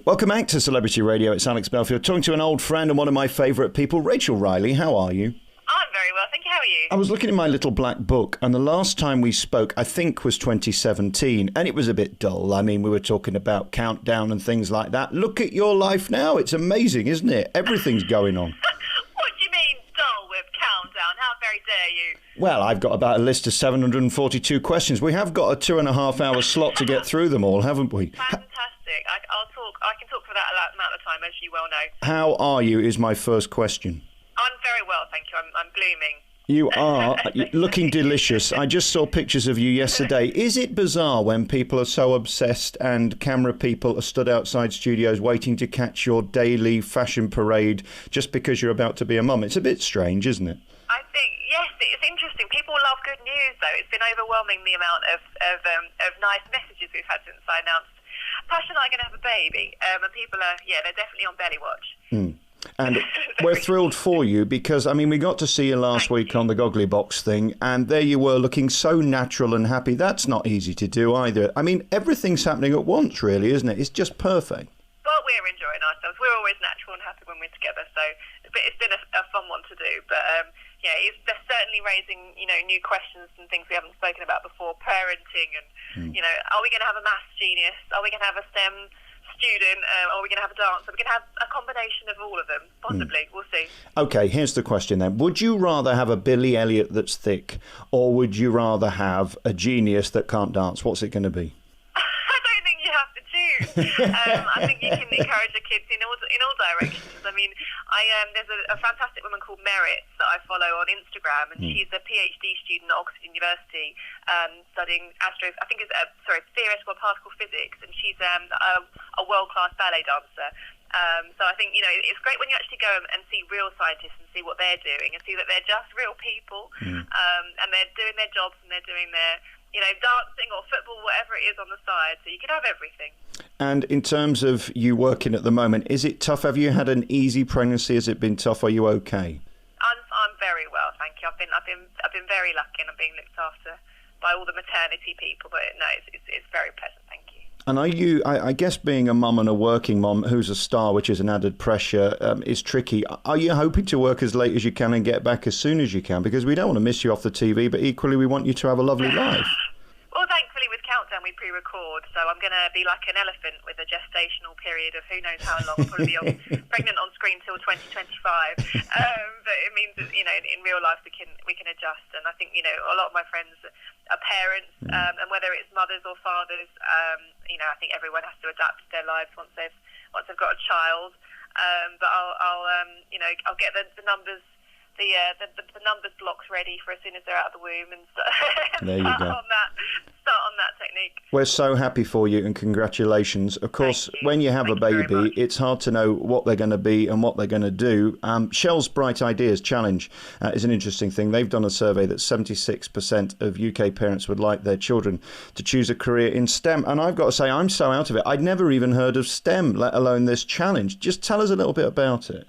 Welcome back to Celebrity Radio. It's Alex Belfield talking to an old friend and one of my favourite people, Rachel Riley. How are you? I'm very well, thank you. How are you? I was looking in my little black book, and the last time we spoke, I think, was 2017, and it was a bit dull. I mean, we were talking about countdown and things like that. Look at your life now. It's amazing, isn't it? Everything's going on. What do you mean, dull with countdown? How very dare you? Well, I've got about a list of 742 questions. We have got a 2.5-hour slot to get through them all, haven't we? Fantastic. I can talk for that amount of time, as you well know. How are you is my first question. I'm very well, thank you. I'm blooming. You are looking delicious. I just saw pictures of you yesterday. Is it bizarre when people are so obsessed and camera people are stood outside studios waiting to catch your daily fashion parade just because you're about to be a mum? It's a bit strange, isn't it? I think, yes, it's interesting. People love good news, though. It's been overwhelming, the amount of nice messages we've had since I announced Pasha and I are going to have a baby. And people are, they're definitely on belly watch. And we're thrilled for you because, I mean, we got to see you last week on the Goggly Box thing, and there you were looking so natural and happy. That's not easy to do either. I mean, everything's happening at once, really, isn't it? It's just perfect. Well, we're enjoying ourselves. We're always natural and happy when we're together, so it's been a fun one to do. But, they're certainly raising, new questions and things we haven't spoken about before, parenting and, are we going to have a maths genius? Are we going to have a STEM student? Are we going to have a dancer? We're going to have a combination of all of them, possibly. We'll see. Okay, here's the question then. Would you rather have a Billy Elliot that's thick, or would you rather have a genius that can't dance? What's it going to be? I don't think you have to choose. I think you can encourage your kids in all directions. I mean, there's a fantastic woman called Merit that I follow on Instagram, and she's a PhD student at Oxford University, studying theoretical particle physics, and she's a world-class ballet dancer. So I think, it's great when you actually go and see real scientists and see what they're doing and see that they're just real people, and they're doing their jobs and they're doing their, dancing or football, whatever it is on the side. So you can have everything. And in terms of you working at the moment, is it tough? Have you had an easy pregnancy? Has it been tough? Are you okay? I'm very well, thank you. I've been very lucky, and I'm being looked after by all the maternity people. But no, it's very pleasant, thank you. And are you? I guess being a mum and a working mum who's a star, which is an added pressure, is tricky. Are you hoping to work as late as you can and get back as soon as you can? Because we don't want to miss you off the TV, but equally we want you to have a lovely life. Well, thankfully with Countdown we pre-record, so I'm going to be like an elephant with a gestational period of who knows how long. Probably be pregnant on screen till 2025. But it means that, in real life we can adjust. And I think, a lot of my friends are parents, and whether it's mothers or fathers, I think everyone has to adapt to their lives once they've got a child. But I'll get the numbers. The numbers blocks ready for as soon as they're out of the womb, and there you go. Start on that technique. We're so happy for you and congratulations. Of course, when you have a baby, it's hard to know what they're going to be and what they're going to do. Shell's Bright Ideas Challenge is an interesting thing. They've done a survey that 76% of UK parents would like their children to choose a career in STEM. And I've got to say, I'm so out of it. I'd never even heard of STEM, let alone this challenge. Just tell us a little bit about it.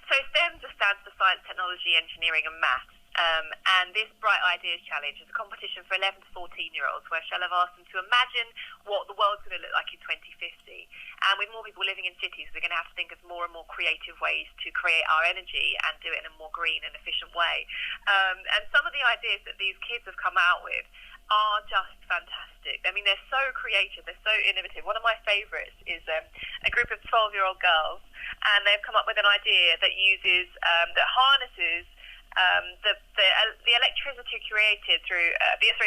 So STEM just stands for Science, Technology, Engineering and Maths. And this Bright Ideas Challenge is a competition for 11 to 14-year-olds where Shell have asked them to imagine what the world's going to look like in 2050. And with more people living in cities, we're going to have to think of more and more creative ways to create our energy and do it in a more green and efficient way. And some of the ideas that these kids have come out with are just fantastic. I mean, they're so creative, they're so innovative. One of my favourites is a group of 12-year-old girls, and they've come up with an idea that uses, that harnesses the electricity created through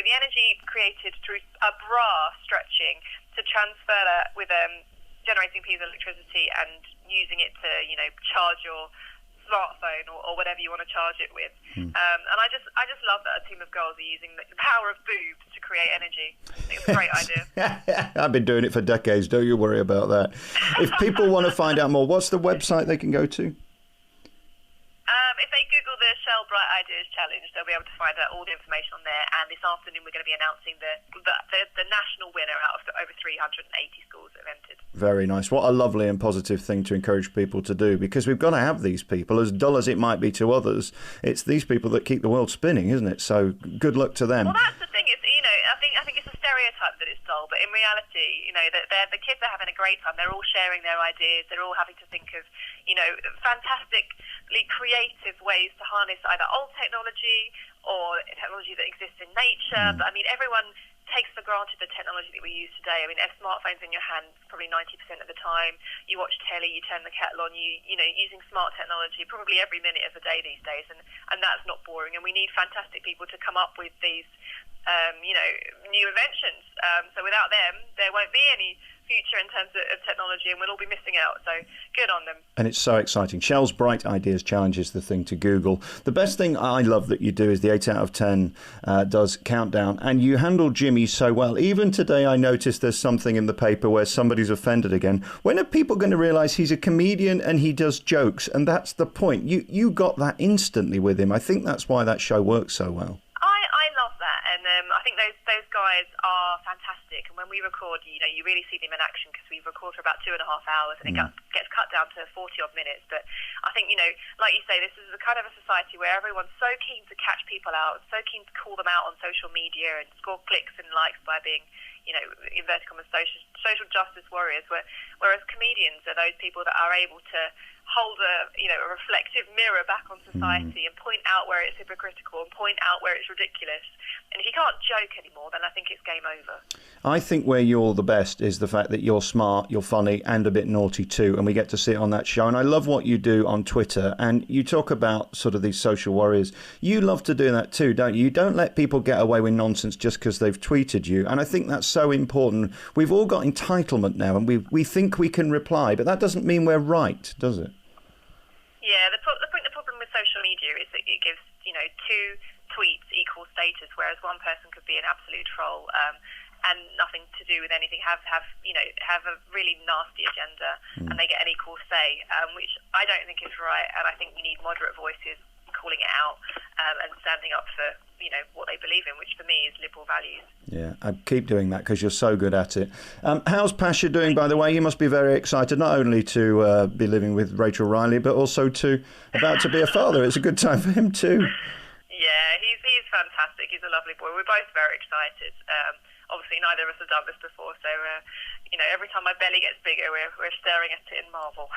the energy created through a bra stretching to transfer that with generating piece of electricity and using it to charge your smartphone or whatever you want to charge it with. And I just love that a team of girls are using the power of boobs to create energy. I think it's a great idea. I've been doing it for decades, don't you worry about that. If people want to find out more, what's the website they can go to? If they Google the Shell Bright Ideas Challenge, they'll be able to find out all the information on there. And this afternoon, we're going to be announcing the national winner out of the over 380 schools that have entered. Very nice. What a lovely and positive thing to encourage people to do, because we've got to have these people, as dull as it might be to others. It's these people that keep the world spinning, isn't it? So good luck to them. Well, that's the thing. It's, I think it's a stereotype that it's dull, but in reality, the kids are having a great time. They're all sharing their ideas. They're all having to think of, fantastically creative ways to harness either old technology or technology that exists in nature. But I mean, everyone takes for granted the technology that we use today. I mean, there's smartphones in your hand probably 90% of the time. You watch telly, you turn the kettle on, using smart technology probably every minute of the day these days, and that's not boring. And we need fantastic people to come up with these, new inventions. So without them, there won't be any future in terms of technology, and we'll all be missing out. So good on them. And it's so exciting. Shell's Bright Ideas Challenge is the thing to Google. The best thing I love that you do is the 8 out of 10 does countdown, and you handle Jimmy so well. Even today I noticed there's something in the paper where somebody's offended again. When are people going to realise he's a comedian and he does jokes? And that's the point. You got that instantly with him. I think that's why that show works so well. I love that, and I think those guys are fantastic. And when we record, you really see them in action, because we record for about 2.5 hours, and it gets cut down to 40 odd minutes. But I think, like you say, this is a kind of a society where everyone's so keen to catch people out, so keen to call them out on social media and score clicks and likes by being, inverted commas, social justice warriors. Whereas comedians are those people that are able to hold a reflective mirror back on society and point out where it's hypocritical and point out where it's ridiculous. And if you can't joke anymore, then I think it's game over. I think where you're the best is the fact that you're smart, you're funny, and a bit naughty too, and we get to see it on that show. And I love what you do on Twitter, and you talk about sort of these social warriors. You love to do that too, don't you? You don't let people get away with nonsense just because they've tweeted you, and I think that's so important. We've all got entitlement now, and we think we can reply, but that doesn't mean we're right, does it? Yeah, the problem with social media is that it gives, two tweets equal status, whereas one person could be an absolute troll and nothing to do with anything, have a really nasty agenda, and they get an equal say, which I don't think is right. And I think we need moderate voices calling it out and standing up for what they believe in, which for me is liberal values. Yeah, I keep doing that because you're so good at it. How's Pasha doing, by the way? You must be very excited not only to be living with Rachel Riley, but also about to be a father. It's a good time for him too. Yeah, he's fantastic. He's a lovely boy. We're both very excited. Obviously, neither of us have done this before, so every time my belly gets bigger, we're staring at it in marvel.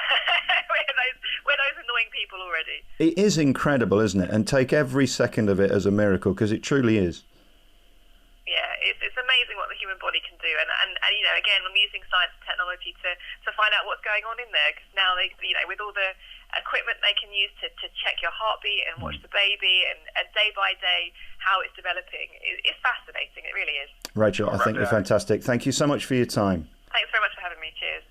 we're those annoying people already. It is incredible, isn't it? And take every second of it as a miracle, because it truly is. Yeah, it's amazing what the human body can do, and again, I'm using science and technology to find out what's going on in there, because now they, with all the equipment they can use to check your heartbeat and watch the baby, and day by day how it's developing, it's fascinating. It really is. Rachel, I think you're fantastic. Thank you so much for your time. Thanks very much for having me. Cheers.